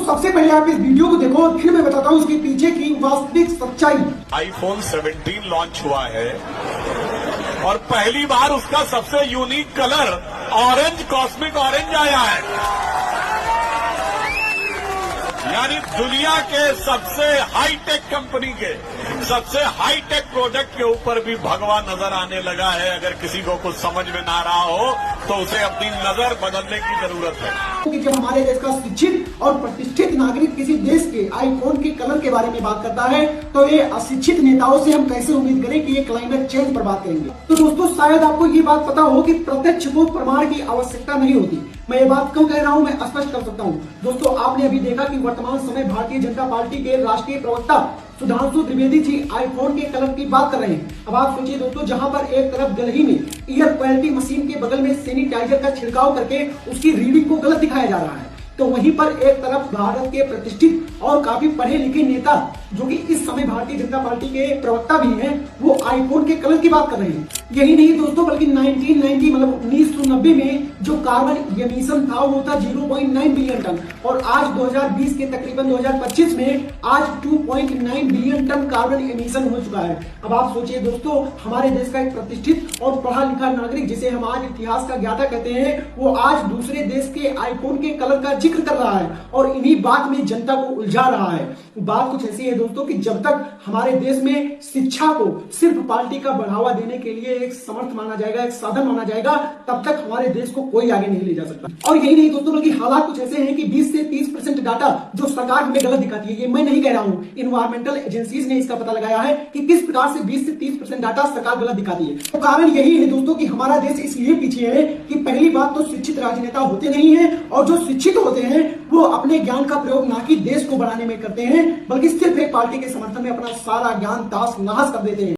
सबसे पहले आप इस वीडियो को देखो और फिर मैं बताता हूँ इसके पीछे की वास्तविक सच्चाई। आईफोन 17 लॉन्च हुआ है और पहली बार उसका सबसे unique colour orange, cosmic orange आया है। यानी दुनिया के सबसे हाईटेक कंपनी के सबसे हाईटेक प्रोडक्ट के ऊपर भी भगवा नजर आने लगा है। अगर किसी को कुछ समझ में ना रहा हो तो उसे अपनी नजर बदलने की जरूरत है। कि जब हमारे देश का शिक्षित और प्रतिष्ठित नागरिक किसी देश के आईफोन के कलर के बारे में बात करता है तो ये अशिक्षित नेताओं से हम कैसे उम्मीद करें कि ये क्लाइमेट चेंज पर बात करेंगे। तो दोस्तों शायद आपको ये बात पता हो कि प्रत्यक्ष को प्रमाण की आवश्यकता नहीं होती। मैं ये बात क्यों कह रहा हूँ, मैं स्पष्ट कर सकता हूँ। दोस्तों आपने अभी देखा कि वर्तमान समय भारतीय जनता पार्टी के राष्ट्रीय प्रवक्ता सुधांशु त्रिवेदी जी आईफोन के कलर की बात कर रहे हैं। अब आप सोचिए दोस्तों, जहां पर एक तरफ गलही में एयर क्वालिटी मशीन के बगल में सैनिटाइजर का छिड़काव करके उसकी रीडिंग को गलत दिखाया जा रहा है, तो वहीं पर एक तरफ भारत के प्रतिष्ठित और काफी पढ़े लिखे नेता जो कि इस समय भारतीय जनता पार्टी के प्रवक्ता भी हैं, वो आईफोन के कलर की बात कर रहे हैं। यही नहीं दोस्तों, बल्कि 1990 मतलब 1990 में जो कार्बन एमिशन था वो था 0.9 बिलियन टन और आज 2020 के तकरीबन 2025 में आज 2.9 बिलियन टन कार्बन एमिशन हो चुका है। अब आप सोचिए दोस्तों, हमारे देश का एक प्रतिष्ठित और पढ़ा लिखा नागरिक जिसे हम आज इतिहास का ज्ञाता कहते हैं, वो आज दूसरे देश के आईफोन के कलर का जिक्र कर रहा है और इन्हीं बात में जनता को उलझा रहा है। बात कुछ ऐसी है दोस्तों कि जब तक हमारे देश में शिक्षा को सिर्फ पार्टी का बढ़ावा देने के लिए एक समर्थ माना जाएगा, एक साधन माना जाएगा, तब तक हमारे देश को कोई आगे नहीं ले जा सकता। और यही नहीं दोस्तों, बल्कि हालात कुछ ऐसे हैं कि 20 से 30% डाटा जो सरकार हमें गलत दिखाती है, ये मैं नहीं कह रहा हूं, इन्वायरमेंटल एजेंसीज ने इसका पता लगाया है कि किस प्रकार से 20 से 30% डाटा सरकार गलत दिखाती है। तो कारण यही है दोस्तों कि हमारा देश इसलिए पीछे है कि पहली बात तो शिक्षित राजनेता होते नहीं है और जो शिक्षित होते हैं वो अपने ज्ञान का प्रयोग ना कि देश को बढ़ाने में करते हैं, बल्कि सिर्फ एक पार्टी के समर्थन में अपना सारा ज्ञान ताश नहास कर देते हैं।